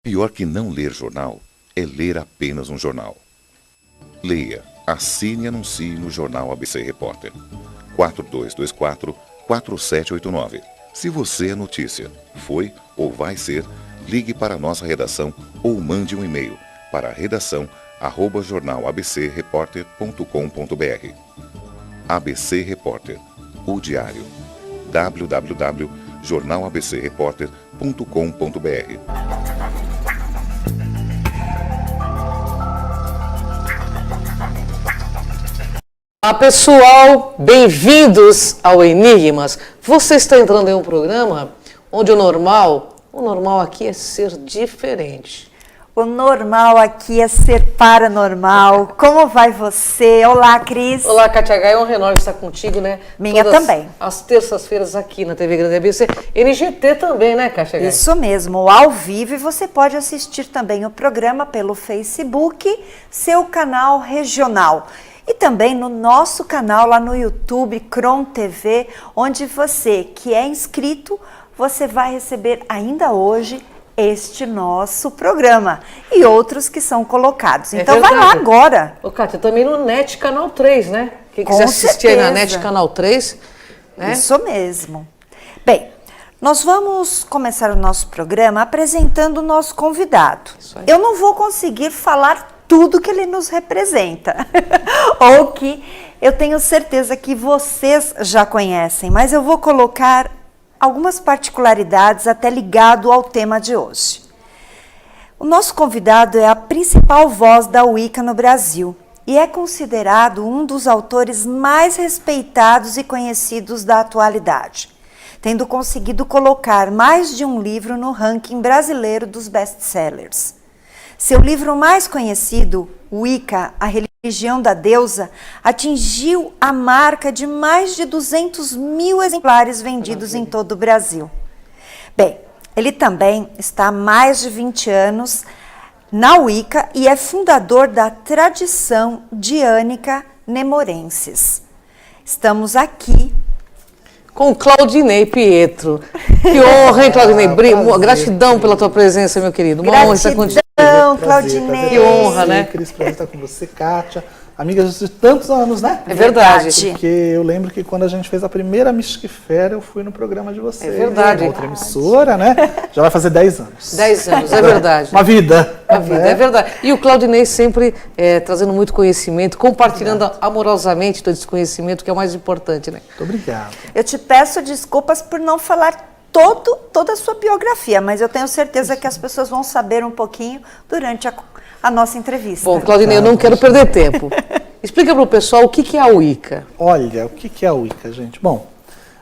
Pior que não ler jornal é ler apenas um jornal. Leia, assine e anuncie no Jornal ABC Repórter. 4224-4789. Se você é notícia, foi ou vai ser, ligue para a nossa redação ou mande um e-mail para redação@jornalabcreporter.com.br. ABC Repórter, o diário. www.jornalabcreporter.com.br. Olá pessoal, bem-vindos ao Enigmas. Você está entrando em um programa onde o normal aqui é ser diferente. O normal aqui é ser paranormal. Como vai você? Olá, Cris. Olá, Kátia Gaia, é uma enorme estar contigo, né? Minha Todas também. Às terças-feiras aqui na TV Grande ABC. NGT também, né, Kátia Gaia? Isso mesmo, ao vivo. E você pode assistir também o programa pelo Facebook, seu canal regional. E também no nosso canal lá no YouTube, Cron TV, onde você que é inscrito, você vai receber ainda hoje este nosso programa e outros que são colocados. Então vai lá agora. Ô, Kátia, também no NET Canal 3, né? Quem quiser assistir aí na NET Canal 3, né? Isso mesmo. Bem, nós vamos começar o nosso programa apresentando o nosso convidado. Eu não vou conseguir falar tudo que ele nos representa, ou que eu tenho certeza que vocês já conhecem, mas eu vou colocar algumas particularidades até ligado ao tema de hoje. O nosso convidado é a principal voz da Wicca no Brasil e é considerado um dos autores mais respeitados e conhecidos da atualidade, tendo conseguido colocar mais de um livro no ranking brasileiro dos best-sellers. Seu livro mais conhecido, Wicca, a religião da deusa, atingiu a marca de mais de 200 mil exemplares vendidos em todo o Brasil. Bem, ele também está há mais de 20 anos na Wicca e é fundador da tradição diânica nemorenses. Estamos aqui com Claudinei Pietro. Que honra, hein, Claudinei? Gratidão pela tua presença, meu querido. Uma honra estar contigo. Claudinei. Que honra, né? Cris, prazer estar com você, Kátia. Amigas de tantos anos, né? É verdade. Porque eu lembro que quando a gente fez a primeira Mystic Fair, eu fui no programa de vocês. É verdade. Outra emissora, né? Já vai fazer 10 anos. 10 anos, é verdade. Uma vida. Uma vida, né? É verdade. E o Claudinei sempre trazendo muito conhecimento, compartilhando amorosamente todo esse conhecimento, que é o mais importante, né? Muito obrigado. Eu te peço desculpas por não falar toda a sua biografia, mas eu tenho certeza que as pessoas vão saber um pouquinho durante a nossa entrevista. Bom, Claudinei, eu não quero perder tempo. Explica para o pessoal o que é a Wicca. Olha, o que é a Wicca, gente? Bom,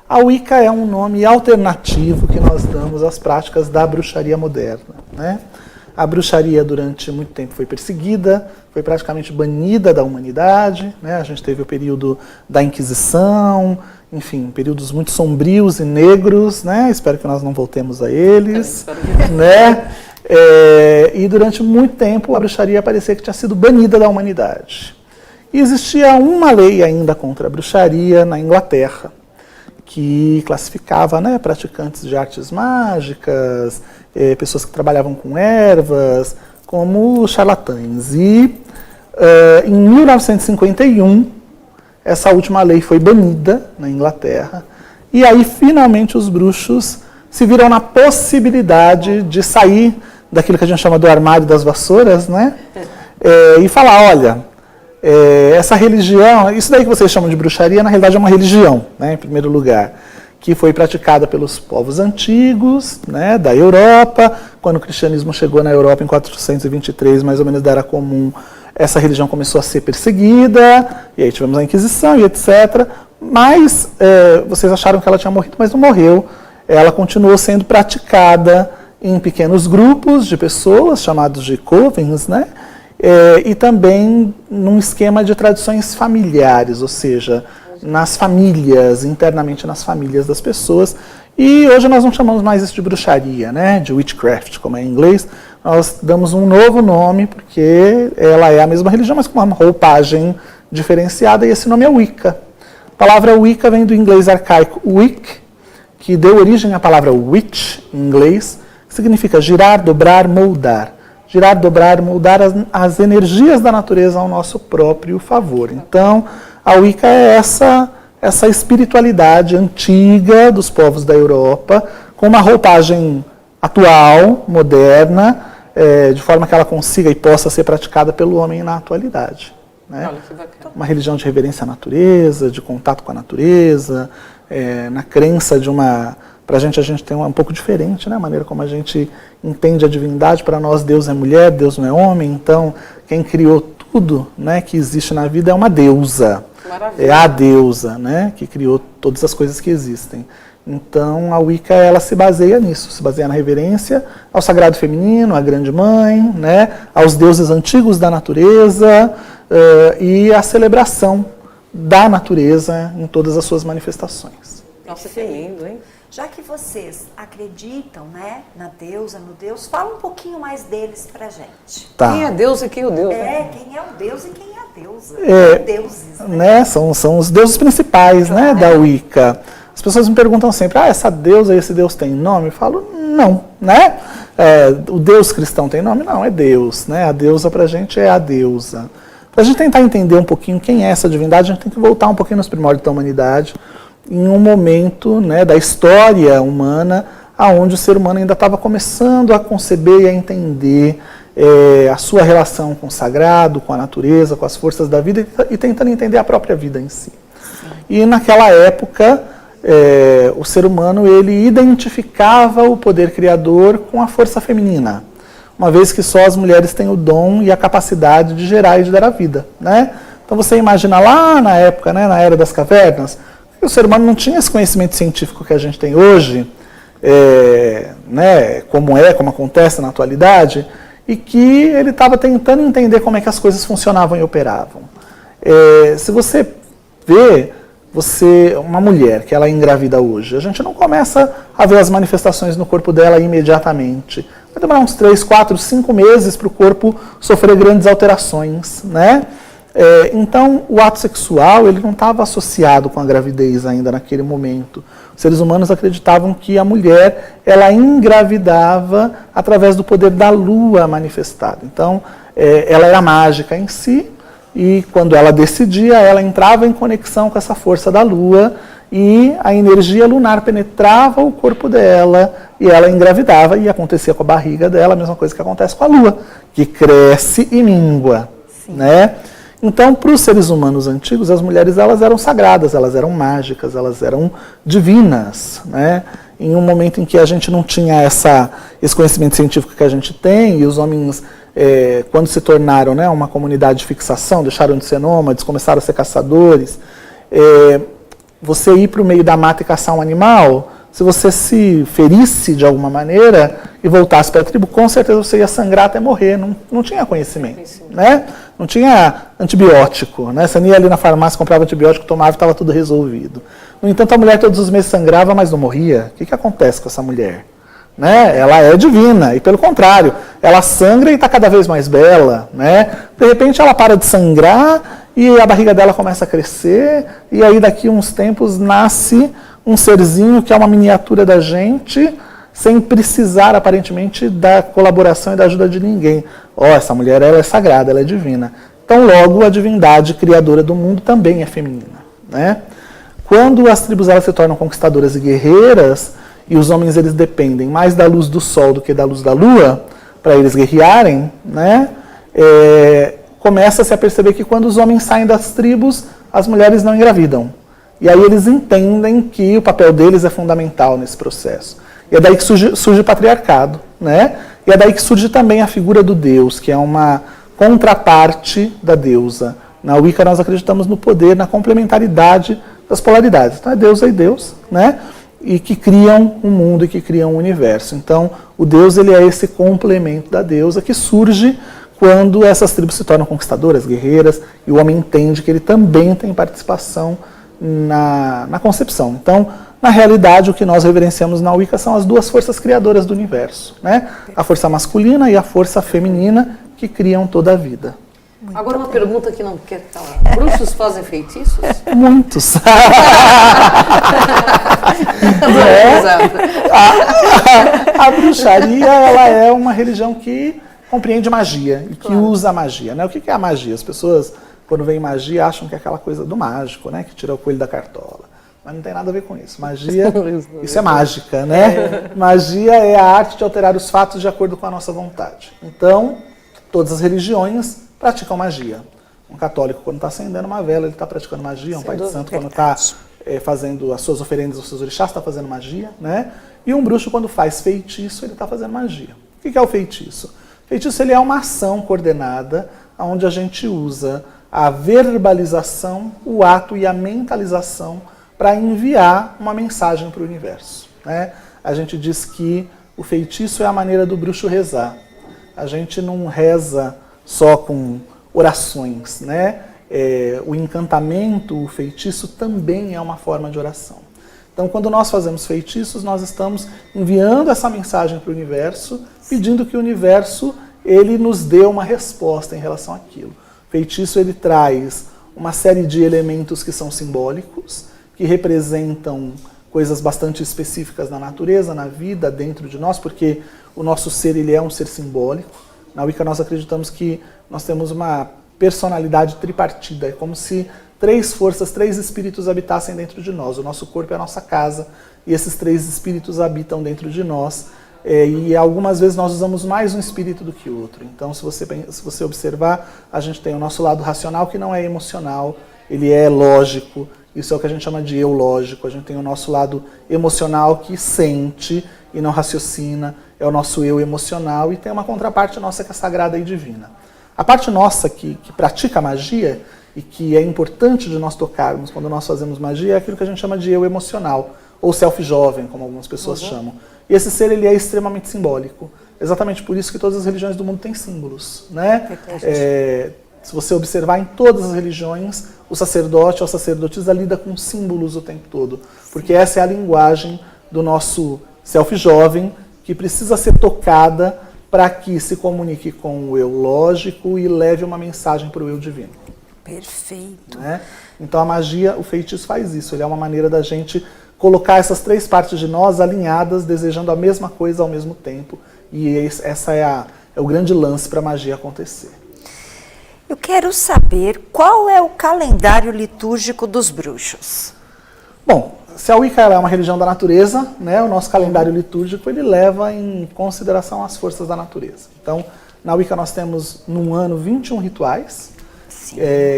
a Wicca é um nome alternativo que nós damos às práticas da bruxaria moderna, né? A bruxaria durante muito tempo foi perseguida, foi praticamente banida da humanidade, né? A gente teve o período da Inquisição, enfim, períodos muito sombrios e negros, né? Espero que nós não voltemos a eles, né? E durante muito tempo a bruxaria parecia que tinha sido banida da humanidade. E existia uma lei ainda contra a bruxaria na Inglaterra, que classificava, né, praticantes de artes mágicas, pessoas que trabalhavam com ervas, como charlatães. E em 1951, essa última lei foi banida na Inglaterra, e aí finalmente os bruxos se viram na possibilidade de sair daquilo que a gente chama do armário das vassouras, né? E falar, olha, essa religião, isso daí que vocês chamam de bruxaria, na realidade é uma religião, né, em primeiro lugar, que foi praticada pelos povos antigos, né, da Europa. Quando o cristianismo chegou na Europa em 423, mais ou menos da Era Comum, essa religião começou a ser perseguida, e aí tivemos a Inquisição e etc. Mas vocês acharam que ela tinha morrido, mas não morreu. Ela continuou sendo praticada em pequenos grupos de pessoas, chamados de covens, né? E também num esquema de tradições familiares, ou seja, nas famílias, internamente nas famílias das pessoas. E hoje nós não chamamos mais isso de bruxaria, né? De witchcraft, como é em inglês. Nós damos um novo nome, porque ela é a mesma religião, mas com uma roupagem diferenciada, e esse nome é Wicca. A palavra Wicca vem do inglês arcaico Wic, que deu origem à palavra witch, em inglês, que significa girar, dobrar, moldar. Girar, dobrar, moldar as energias da natureza ao nosso próprio favor. Então, a Wicca é essa espiritualidade antiga dos povos da Europa, com uma roupagem atual, moderna, de forma que ela consiga e possa ser praticada pelo homem na atualidade. Né? Olha que bacana. Uma religião de reverência à natureza, de contato com a natureza, na crença de uma... Para a gente tem um pouco diferente, né? A maneira como a gente entende a divindade. Para nós, Deus é mulher, Deus não é homem. Então, quem criou tudo, né, que existe na vida é uma deusa. Maravilha. É a deusa, né, que criou todas as coisas que existem. Então, a Wicca, ela se baseia nisso. Se baseia na reverência ao sagrado feminino, à grande mãe, né, aos deuses antigos da natureza e a celebração da natureza em todas as suas manifestações. Nossa, que lindo, hein? Já que vocês acreditam, né, na deusa, no Deus, fala um pouquinho mais deles pra gente. Tá. Quem é Deus e quem é o Deus? Né? Quem é o Deus e quem é a deusa. Deuses, né? São os deuses principais, né, da Wicca. As pessoas me perguntam sempre, essa deusa e esse Deus tem nome? Eu falo, não, né? O Deus cristão tem nome? Não, é Deus, né? A deusa pra gente é a deusa. Pra gente tentar entender um pouquinho quem é essa divindade, a gente tem que voltar um pouquinho nos primórdios da humanidade, em um momento, né, da história humana, onde o ser humano ainda estava começando a conceber e a entender a sua relação com o sagrado, com a natureza, com as forças da vida e tentando entender a própria vida em si. Sim. E naquela época, o ser humano ele identificava o poder criador com a força feminina, uma vez que só as mulheres têm o dom e a capacidade de gerar e de dar a vida. Né? Então você imagina lá na época, né, na Era das Cavernas, o ser humano não tinha esse conhecimento científico que a gente tem hoje, né, como acontece na atualidade, e que ele estava tentando entender como é que as coisas funcionavam e operavam. Se você vê uma mulher que ela engravida hoje, a gente não começa a ver as manifestações no corpo dela imediatamente. Vai demorar uns 3, 4, 5 meses para o corpo sofrer grandes alterações, né? Então, o ato sexual ele não estava associado com a gravidez ainda naquele momento. Os seres humanos acreditavam que a mulher ela engravidava através do poder da lua manifestado. Então, ela era mágica em si, e quando ela decidia, ela entrava em conexão com essa força da lua, e a energia lunar penetrava o corpo dela, e ela engravidava, e acontecia com a barriga dela a mesma coisa que acontece com a lua, que cresce e mingua. Né? Então, para os seres humanos antigos, as mulheres elas eram sagradas, elas eram mágicas, elas eram divinas. Né? Em um momento em que a gente não tinha esse conhecimento científico que a gente tem, e os homens, quando se tornaram, né, uma comunidade de fixação, deixaram de ser nômades, começaram a ser caçadores, você ir para o meio da mata e caçar um animal, se você se ferisse de alguma maneira e voltasse para a tribo, com certeza você ia sangrar até morrer. Não tinha conhecimento, né? Não tinha antibiótico, né? Você ia ali na farmácia, comprava antibiótico, tomava e estava tudo resolvido. No entanto, a mulher todos os meses sangrava, mas não morria. O que acontece com essa mulher? Né? Ela é divina, e pelo contrário, ela sangra e está cada vez mais bela. Né? De repente ela para de sangrar e a barriga dela começa a crescer, e aí daqui a uns tempos nasce um serzinho que é uma miniatura da gente, sem precisar, aparentemente, da colaboração e da ajuda de ninguém. Essa mulher ela é sagrada, ela é divina. Então, logo, a divindade criadora do mundo também é feminina. Né? Quando as tribos elas se tornam conquistadoras e guerreiras, e os homens eles dependem mais da luz do sol do que da luz da lua, para eles guerrearem, né? Começa-se a perceber que quando os homens saem das tribos, as mulheres não engravidam. E aí eles entendem que o papel deles é fundamental nesse processo. E é daí que surge o patriarcado, né? E é daí que surge também a figura do Deus, que é uma contraparte da deusa. Na Wicca nós acreditamos no poder, na complementaridade das polaridades. Então é deusa e Deus, né? E que criam um mundo e que criam um universo. Então o Deus ele é esse complemento da deusa que surge quando essas tribos se tornam conquistadoras, guerreiras, e o homem entende que ele também tem participação na concepção. Então, na realidade, o que nós reverenciamos na Wicca são as duas forças criadoras do universo, né? A força masculina e a força feminina que criam toda a vida. Agora uma pergunta que não quer calar. Bruxos fazem feitiços? Muitos. A bruxaria, ela é uma religião que compreende magia e que usa a magia, né? O que é a magia? As pessoas, quando veem magia, acham que é aquela coisa do mágico, né? Que tira o coelho da cartola. Mas não tem nada a ver com isso. Magia, isso é mágica, né? Magia é a arte de alterar os fatos de acordo com a nossa vontade. Então, todas as religiões praticam magia. Um católico, quando está acendendo uma vela, ele está praticando magia. Um pai de santo, quando está fazendo as suas oferendas aos seus orixás, está fazendo magia, né? E um bruxo, quando faz feitiço, ele está fazendo magia. O que é o feitiço? O feitiço, ele é uma ação coordenada, onde a gente usa a verbalização, o ato e a mentalização para enviar uma mensagem para o universo, né? A gente diz que o feitiço é a maneira do bruxo rezar. A gente não reza só com orações, né? O encantamento, o feitiço também é uma forma de oração. Então, quando nós fazemos feitiços, nós estamos enviando essa mensagem para o universo, pedindo que o universo ele nos dê uma resposta em relação àquilo. O feitiço ele traz uma série de elementos que são simbólicos, que representam coisas bastante específicas na natureza, na vida, dentro de nós, porque o nosso ser ele é um ser simbólico. Na Wicca nós acreditamos que nós temos uma personalidade tripartida, é como se 3 forças, 3 espíritos habitassem dentro de nós. O nosso corpo é a nossa casa e esses 3 espíritos habitam dentro de nós. E algumas vezes nós usamos mais um espírito do que o outro. Então, se você observar, a gente tem o nosso lado racional que não é emocional, ele é lógico. Isso é o que a gente chama de eu lógico. A gente tem o nosso lado emocional que sente e não raciocina. É o nosso eu emocional e tem uma contraparte nossa que é sagrada e divina. A parte nossa que pratica magia e que é importante de nós tocarmos quando nós fazemos magia é aquilo que a gente chama de eu emocional, ou self jovem, como algumas pessoas chamam. E esse ser ele é extremamente simbólico. Exatamente por isso que todas as religiões do mundo têm símbolos, né? Se você observar em todas as religiões, o sacerdote ou a sacerdotisa lida com símbolos o tempo todo, porque essa é a linguagem do nosso self jovem que precisa ser tocada para que se comunique com o eu lógico e leve uma mensagem para o eu divino. Perfeito. Né? Então a magia, o feitiço faz isso, ele é uma maneira da gente colocar essas 3 partes de nós alinhadas, desejando a mesma coisa ao mesmo tempo, e essa é o grande lance para a magia acontecer. Eu quero saber qual é o calendário litúrgico dos bruxos. Bom, se a Wicca é uma religião da natureza, né, o nosso calendário litúrgico ele leva em consideração as forças da natureza. Então, na Wicca nós temos num ano 21 rituais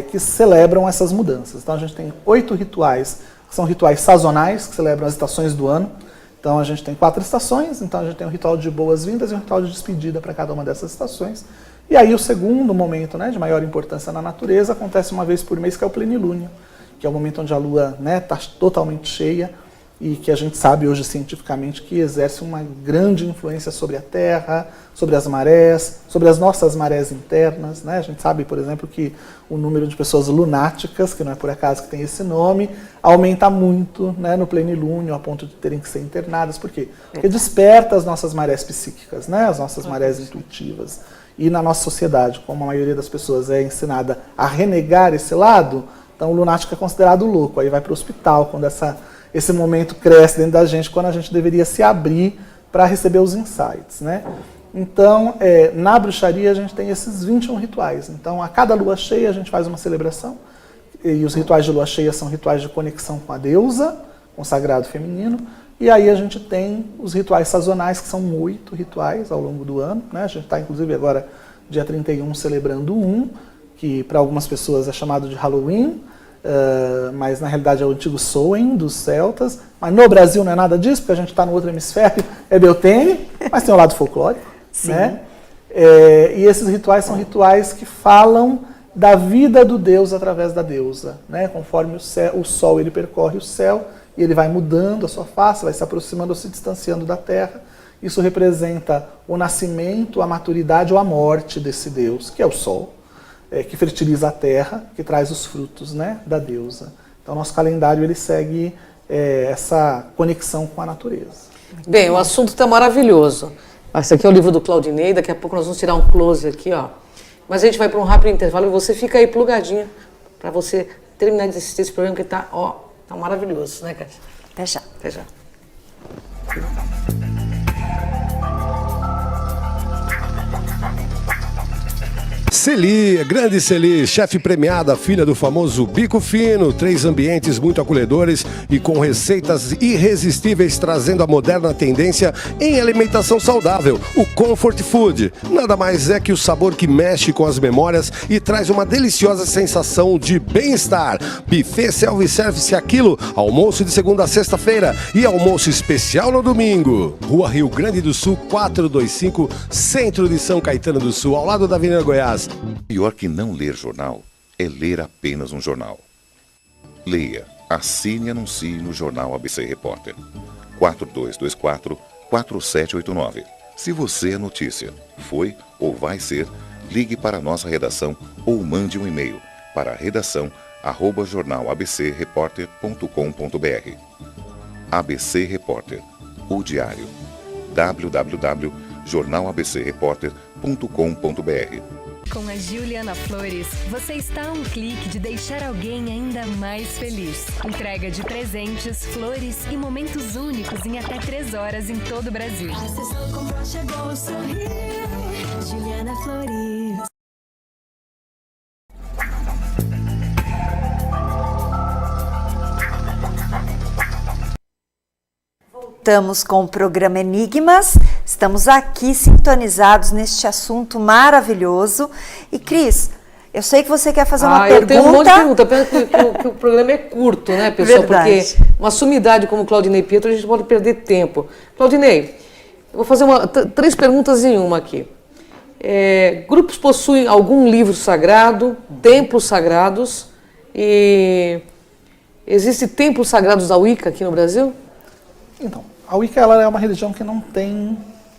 que celebram essas mudanças. Então a gente tem 8 rituais, que são rituais sazonais, que celebram as estações do ano. Então a gente tem 4 estações, então a gente tem um ritual de boas-vindas e um ritual de despedida para cada uma dessas estações. E aí o segundo momento, né, de maior importância na natureza acontece uma vez por mês, que é o plenilúnio, que é o momento onde a Lua está totalmente cheia e que a gente sabe hoje cientificamente que exerce uma grande influência sobre a Terra, sobre as marés, sobre as nossas marés internas, né? A gente sabe, por exemplo, que o número de pessoas lunáticas, que não é por acaso que tem esse nome, aumenta muito, né, no plenilúnio, a ponto de terem que ser internadas. Por quê? Porque desperta as nossas marés psíquicas, né, as nossas marés intuitivas. E na nossa sociedade, como a maioria das pessoas é ensinada a renegar esse lado, então o lunático é considerado louco, aí vai para o hospital quando esse momento cresce dentro da gente, quando a gente deveria se abrir para receber os insights, né? Então, na bruxaria a gente tem esses 21 rituais. Então, a cada lua cheia a gente faz uma celebração, e os rituais de lua cheia são rituais de conexão com a deusa, com o sagrado feminino, e aí a gente tem os rituais sazonais, que são 8 rituais ao longo do ano, né? A gente está, inclusive, agora, dia 31, celebrando um, que para algumas pessoas é chamado de Halloween, mas na realidade é o antigo Samhain dos celtas. Mas no Brasil não é nada disso, porque a gente está no outro hemisfério, é Beltane, mas tem o lado folclórico. Sim. Né? E esses rituais são rituais que falam da vida do Deus através da deusa. Né? Conforme o Sol ele percorre o céu, e ele vai mudando a sua face, vai se aproximando ou se distanciando da Terra. Isso representa o nascimento, a maturidade ou a morte desse Deus, que é o Sol, que fertiliza a terra, que traz os frutos, né, da deusa. Então, nosso calendário ele segue essa conexão com a natureza. Bem, o assunto está maravilhoso. Esse aqui é o livro do Claudinei, daqui a pouco nós vamos tirar um close aqui, ó. mas a gente vai para um rápido intervalo e você fica aí plugadinha para você terminar de assistir esse programa que tá maravilhoso, né, Kátia? Até já. Até já. Celi, grande Celi, chefe premiada, filha do famoso Bico Fino, 3 ambientes muito acolhedores e com receitas irresistíveis, trazendo a moderna tendência em alimentação saudável, o Comfort Food. Nada mais é que o sabor que mexe com as memórias e traz uma deliciosa sensação de bem-estar. Buffet self-service a quilo, almoço de segunda a sexta-feira e almoço especial no domingo. Rua Rio Grande do Sul, 425, centro de São Caetano do Sul, ao lado da Avenida Goiás. Pior que não ler jornal é ler apenas um jornal. Leia, assine e anuncie no Jornal ABC Repórter. 4224-4789. Se você é notícia, foi ou vai ser, ligue para a nossa redação ou mande um e-mail para redação@jornalabcreporter.com.br. ABC Repórter, o diário. www.jornalabcreporter.com.br. Com a Juliana Flores, você está a um clique de deixar alguém ainda mais feliz. Entrega de presentes, flores e momentos únicos em até 3 horas em todo o Brasil. A sessão comprou, chegou, sorriu. Juliana Flores. Estamos com o programa Enigmas, estamos aqui sintonizados neste assunto maravilhoso. E Cris, eu sei que você quer fazer uma pergunta. Eu tenho um monte de pergunta, pena que o programa é curto, né, pessoal? Verdade. Porque uma sumidade como Claudinei Pietro, a gente pode perder tempo. Claudinei, eu vou fazer 3 perguntas em uma aqui. Grupos possuem algum livro sagrado, templos sagrados, e existem templos sagrados da Wicca aqui no Brasil? Então, a Wicca ela é uma religião que não tem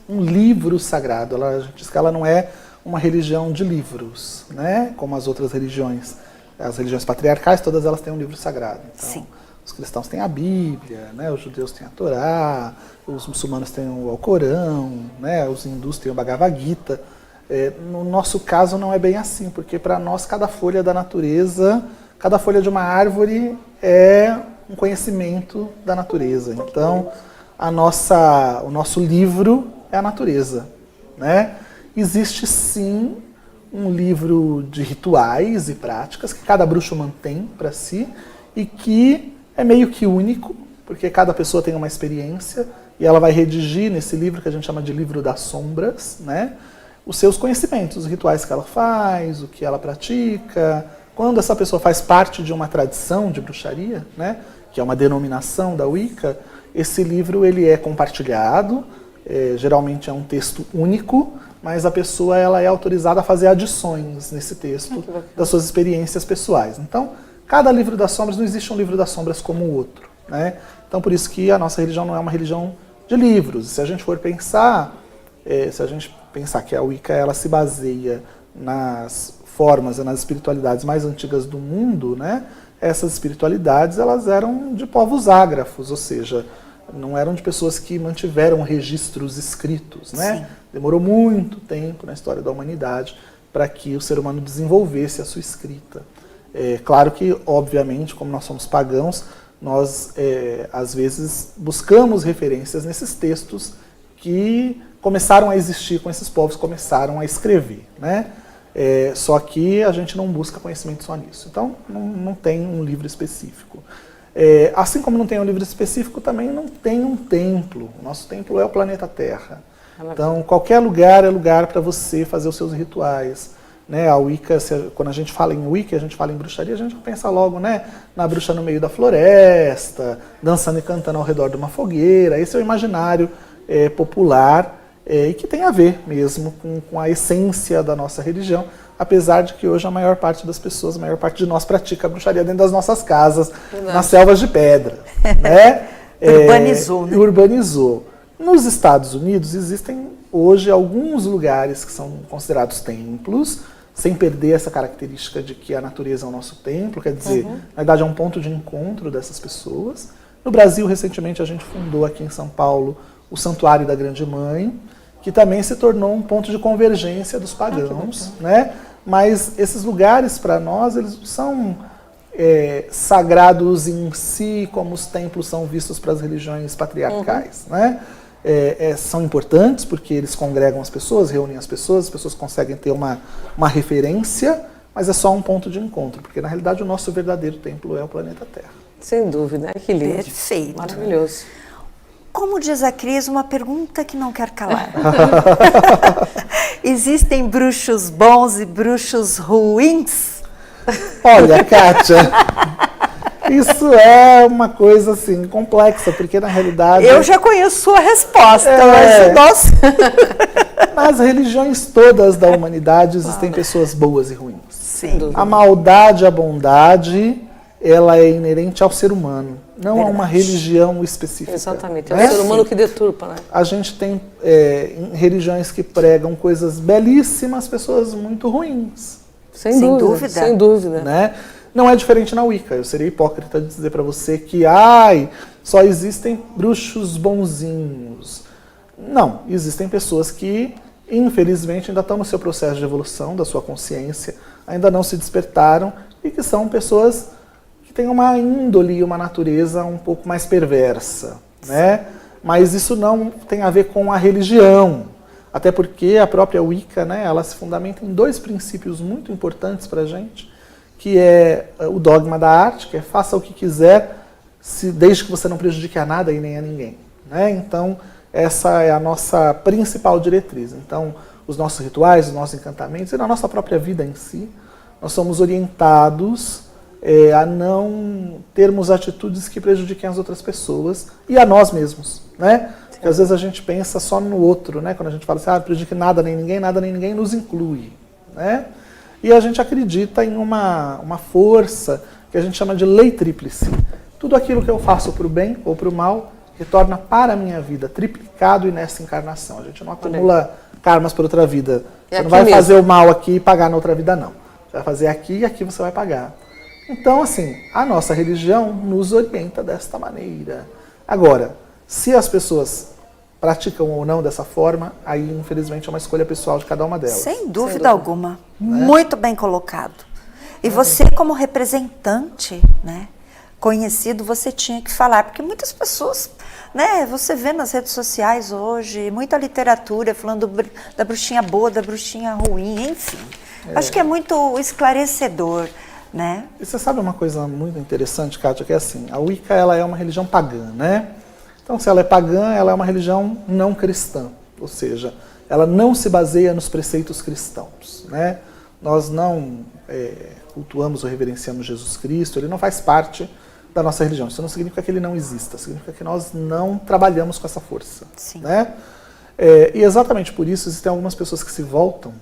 um livro sagrado. A gente diz que ela não é uma religião de livros, né? Como as outras religiões. As religiões patriarcais, todas elas têm um livro sagrado. Então, sim. Os cristãos têm a Bíblia, né? Os judeus têm a Torá, os muçulmanos têm o Alcorão, né? Os hindus têm o Bhagavad Gita. No nosso caso não é bem assim, porque para nós cada folha da natureza, cada folha de uma árvore é um conhecimento da natureza. Então, o nosso livro é a natureza, né? Existe sim um livro de rituais e práticas que cada bruxo mantém para si e que é meio que único, porque cada pessoa tem uma experiência e ela vai redigir nesse livro que a gente chama de livro das sombras, né? Os seus conhecimentos, os rituais que ela faz, o que ela pratica. Quando essa pessoa faz parte de uma tradição de bruxaria, né? Que é uma denominação da Wicca, esse livro ele é compartilhado, geralmente é um texto único, mas a pessoa ela é autorizada a fazer adições nesse texto das suas experiências pessoais. Então, cada livro das sombras, não existe um livro das sombras como o outro, né? Então, por isso que a nossa religião não é uma religião de livros. Se a gente for pensar, que a Wicca ela se baseia nas formas e nas espiritualidades mais antigas do mundo, né? Essas espiritualidades elas eram de povos ágrafos, ou seja, não eram de pessoas que mantiveram registros escritos, né? Sim. Demorou muito tempo na história da humanidade para que o ser humano desenvolvesse a sua escrita. Claro que, obviamente, como nós somos pagãos, nós às vezes buscamos referências nesses textos que começaram a existir com esses povos, começaram a escrever, né? Só que a gente não busca conhecimento só nisso. Então, não tem um livro específico. Assim como não tem um livro específico, também não tem um templo. O nosso templo é o planeta Terra. Então, qualquer lugar é lugar para você fazer os seus rituais. Né? A Wicca, quando a gente fala em Wicca, a gente fala em bruxaria, a gente pensa logo, né, na bruxa no meio da floresta, dançando e cantando ao redor de uma fogueira. Esse é o imaginário popular. E que tem a ver mesmo com a essência da nossa religião, apesar de que hoje a maior parte das pessoas, a maior parte de nós pratica a bruxaria dentro das nossas casas, nas selvas de pedra. Né? Urbanizou, né? Urbanizou. Nos Estados Unidos existem hoje alguns lugares que são considerados templos, sem perder essa característica de que a natureza é o nosso templo, quer dizer, na verdade é um ponto de encontro dessas pessoas. No Brasil, recentemente, a gente fundou aqui em São Paulo o Santuário da Grande Mãe, que também se tornou um ponto de convergência dos pagãos, né? mas esses lugares para nós, eles não são sagrados em si, como os templos são vistos para as religiões patriarcais, né? São importantes porque eles congregam as pessoas, reúnem as pessoas conseguem ter uma referência, mas é só um ponto de encontro, porque na realidade o nosso verdadeiro templo é o planeta Terra. Sem dúvida, que lindo. Perfeito. Maravilhoso. Como diz a Cris, uma pergunta que não quer calar. Existem bruxos bons e bruxos ruins? Olha, Kátia, isso é uma coisa assim complexa, porque na realidade... Eu já conheço sua resposta, mas nossa... Nas religiões todas da humanidade existem pessoas boas e ruins. Sim. A maldade, a bondade, ela é inerente ao ser humano, não a uma religião específica. Exatamente, é o ser humano que deturpa, né? A gente tem religiões que pregam coisas belíssimas, pessoas muito ruins. Sem dúvida. Sem dúvida. Né? Não é diferente na Wicca. Eu seria hipócrita de dizer para você que só existem bruxos bonzinhos. Não, existem pessoas que, infelizmente, ainda estão no seu processo de evolução da sua consciência, ainda não se despertaram e que são pessoas que têm uma índole e uma natureza um pouco mais perversa, né? Mas isso não tem a ver com a religião. Até porque a própria Wicca, né, ela se fundamenta em 2 princípios muito importantes para a gente, que é o dogma da arte, que é faça o que quiser, desde que você não prejudique a nada e nem a ninguém. Né? Então, essa é a nossa principal diretriz. Então, os nossos rituais, os nossos encantamentos e na nossa própria vida em si, nós somos orientados a não termos atitudes que prejudiquem as outras pessoas e a nós mesmos, né? Porque às vezes a gente pensa só no outro, né? Quando a gente fala assim, prejudique nada nem ninguém nos inclui, né? E a gente acredita em uma força que a gente chama de lei tríplice. Tudo aquilo que eu faço para o bem ou para o mal retorna para a minha vida, triplicado e nessa encarnação. A gente não acumula karmas para outra vida. Você não vai fazer o mal aqui e pagar na outra vida, não. Você vai fazer aqui e aqui você vai pagar. Então, assim, a nossa religião nos orienta desta maneira. Agora, se as pessoas praticam ou não dessa forma, aí infelizmente é uma escolha pessoal de cada uma delas. Sem dúvida alguma. Muito bem colocado. E você, como representante, né, conhecido, você tinha que falar, porque muitas pessoas, né, você vê nas redes sociais hoje, muita literatura falando da bruxinha boa, da bruxinha ruim, enfim. Acho que é muito esclarecedor. Né? E você sabe uma coisa muito interessante, Kátia, que é assim, a Wicca ela é uma religião pagã, né? Então, se ela é pagã, ela é uma religião não cristã, ou seja, ela não se baseia nos preceitos cristãos, né? Nós não cultuamos ou reverenciamos Jesus Cristo, ele não faz parte da nossa religião. Isso não significa que ele não exista, significa que nós não trabalhamos com essa força. Sim. Né? E exatamente por isso existem algumas pessoas que se voltam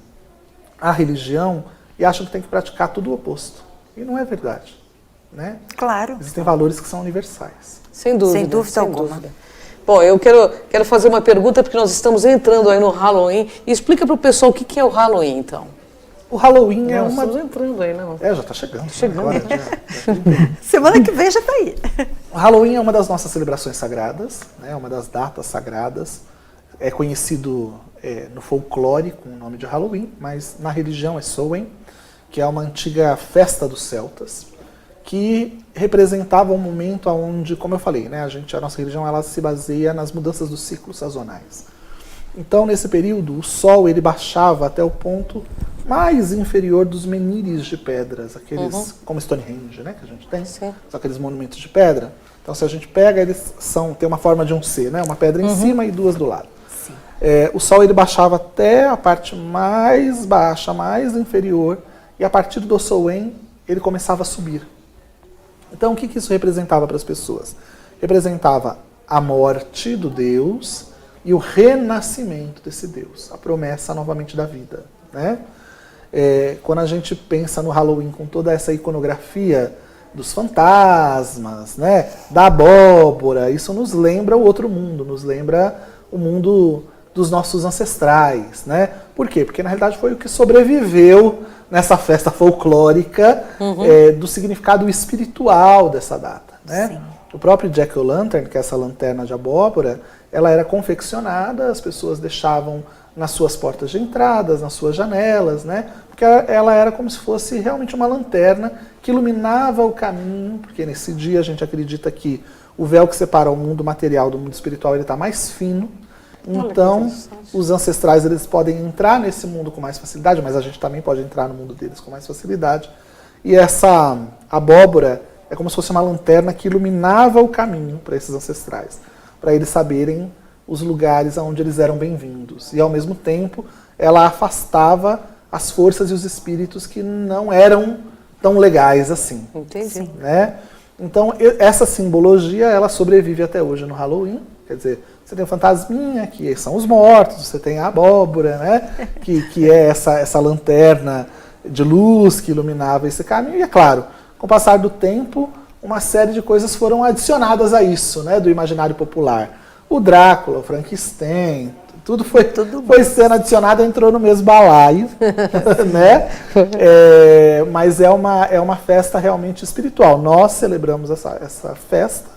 à religião e acham que tem que praticar tudo o oposto. E não é verdade. Né? Claro. Existem valores que são universais. Sem dúvida. Sem dúvida alguma. Dúvida. Bom, eu quero fazer uma pergunta, porque nós estamos entrando aí no Halloween. E explica para o pessoal o que é o Halloween, então. O Halloween é uma... Estamos entrando aí, né? já está chegando. Chegando. Agora, Semana que vem já está aí. O Halloween é uma das nossas celebrações sagradas, né? Uma das datas sagradas. É conhecido no folclore com o nome de Halloween, mas na religião é Samhain, que é uma antiga festa dos celtas, que representava um momento onde, como eu falei, né, a nossa religião ela se baseia nas mudanças dos ciclos sazonais. Então, nesse período, o sol ele baixava até o ponto mais inferior dos menires de pedras, aqueles como Stonehenge, né, que a gente tem, são aqueles monumentos de pedra. Então, se a gente pega, eles tem uma forma de um C, né, uma pedra em cima e 2 do lado. O sol ele baixava até a parte mais baixa, mais inferior, e a partir do Samhain ele começava a subir. Então, o que isso representava para as pessoas? Representava a morte do Deus e o renascimento desse Deus, a promessa novamente da vida. Né? Quando a gente pensa no Halloween com toda essa iconografia dos fantasmas, né, da abóbora, isso nos lembra o outro mundo, nos lembra o mundo dos nossos ancestrais. Né? Por quê? Porque na realidade foi o que sobreviveu nessa festa folclórica do significado espiritual dessa data. Né? O próprio Jack-o'-lantern, que é essa lanterna de abóbora, ela era confeccionada, as pessoas deixavam nas suas portas de entradas, nas suas janelas, né? Porque ela era como se fosse realmente uma lanterna que iluminava o caminho, porque nesse dia a gente acredita que o véu que separa o mundo material do mundo espiritual ele está mais fino. Então, os ancestrais eles podem entrar nesse mundo com mais facilidade, mas a gente também pode entrar no mundo deles com mais facilidade. E essa abóbora é como se fosse uma lanterna que iluminava o caminho para esses ancestrais, para eles saberem os lugares onde eles eram bem-vindos. E, ao mesmo tempo, ela afastava as forças e os espíritos que não eram tão legais assim. Entendi. Né? Então, essa simbologia, ela sobrevive até hoje no Halloween. Quer dizer, você tem o fantasminha, que são os mortos, você tem a abóbora, né? que é essa lanterna de luz que iluminava esse caminho. E, é claro, com o passar do tempo, uma série de coisas foram adicionadas a isso, né? Do imaginário popular. O Drácula, o Frankenstein, tudo foi sendo adicionado, entrou no mesmo balaio, né? Mas é uma festa realmente espiritual. Nós celebramos essa festa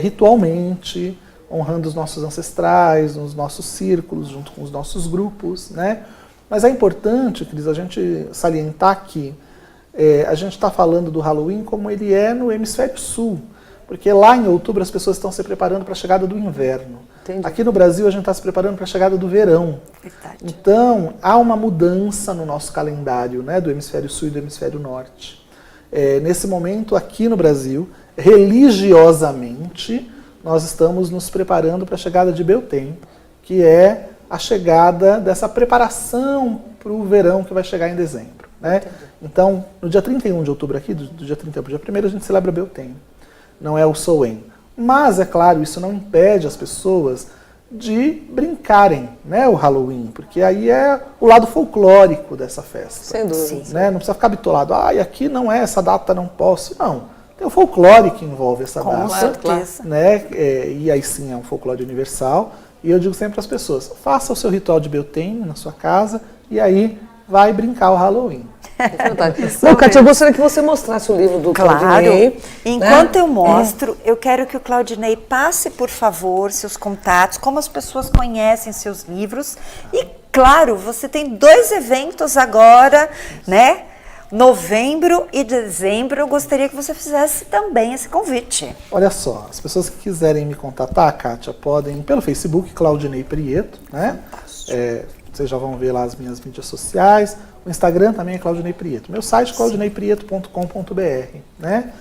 ritualmente, honrando os nossos ancestrais, nos nossos círculos, junto com os nossos grupos, né? Mas é importante, Cris, a gente salientar que a gente está falando do Halloween como ele é no hemisfério sul, porque lá em outubro as pessoas estão se preparando para a chegada do inverno. Entendi. Aqui no Brasil a gente está se preparando para a chegada do verão. Verdade. Então há uma mudança no nosso calendário, né, do hemisfério sul e do hemisfério norte. Nesse momento aqui no Brasil, religiosamente, nós estamos nos preparando para a chegada de Beltane, que é a chegada dessa preparação para o verão que vai chegar em dezembro. Né? Então, no dia 31 de outubro aqui, do dia 31 para o dia 1º, a gente celebra Beltane. Não é o Samhain. Mas, é claro, isso não impede as pessoas de brincarem, né, o Halloween, porque aí é o lado folclórico dessa festa. Sem dúvida. Né? Não precisa ficar bitolado. E aqui não é essa data, não posso. Não. Tem o folclore que envolve essa data. Com certeza. Né? E aí sim é um folclore universal. E eu digo sempre para as pessoas, faça o seu ritual de Beltane na sua casa e aí vai brincar o Halloween. É verdade. Não, Kátia, eu gostaria que você mostrasse o livro do Claudinei. Enquanto eu mostro, eu quero que o Claudinei passe, por favor, seus contatos, como as pessoas conhecem seus livros. E, claro, você tem 2 eventos agora, né? Novembro e dezembro. Eu gostaria que você fizesse também esse convite. Olha só, as pessoas que quiserem me contatar, Kátia, podem pelo Facebook, Claudinei Prieto, né? Vocês já vão ver lá as minhas mídias sociais. O Instagram também é Claudinei Prieto. Meu site é claudineiprieto.com.br, né?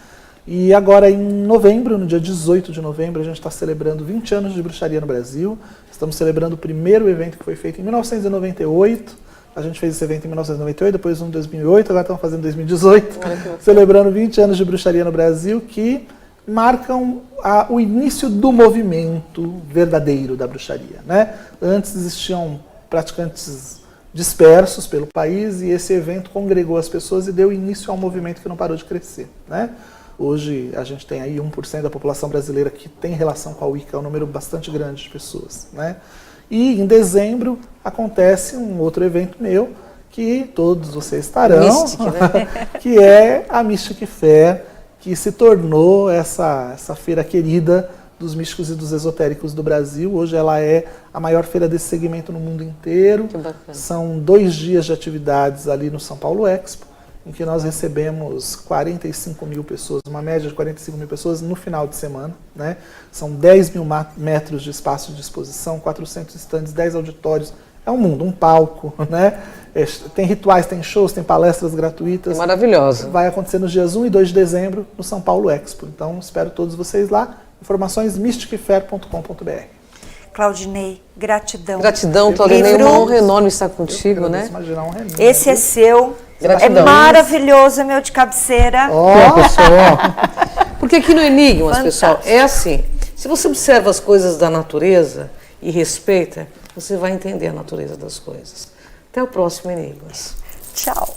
E agora em novembro, no dia 18 de novembro, a gente está celebrando 20 anos de bruxaria no Brasil. Estamos celebrando o primeiro evento que foi feito em 1998. A gente fez esse evento em 1998, depois um em 2008, agora estamos fazendo em 2018. Celebrando 20 anos de bruxaria no Brasil, que marcam o início do movimento verdadeiro da bruxaria, né? Antes existiam praticantes dispersos pelo país e esse evento congregou as pessoas e deu início a um movimento que não parou de crescer, né? Hoje a gente tem aí 1% da população brasileira que tem relação com a Wicca, é um número bastante grande de pessoas, né? E em dezembro acontece um outro evento meu que todos vocês estarão, Mystic, né? que é a Mystic Fair, que se tornou essa feira querida dos místicos e dos esotéricos do Brasil. Hoje ela é a maior feira desse segmento no mundo inteiro. Que bacana. São 2 dias de atividades ali no São Paulo Expo, em que nós recebemos 45 mil pessoas, uma média de 45 mil pessoas no final de semana, né? São 10 mil metros de espaço de exposição, 400 estandes, 10 auditórios. É um mundo, um palco, né? Tem rituais, tem shows, tem palestras gratuitas. Maravilhosa. Vai acontecer nos dias 1 e 2 de dezembro no São Paulo Expo. Então, espero todos vocês lá. Informações mysticfair.com.br. Claudinei, gratidão. Gratidão, Claudinei. Uma honra enorme estar contigo, né? Imaginar um remédio. Esse é seu. Gratidão. É maravilhoso, é meu de cabeceira. Porque aqui no Enigmas, Fantástico. pessoal, é assim. Se você observa as coisas da natureza e respeita, você vai entender a natureza das coisas. Até o próximo Enigmas. Tchau.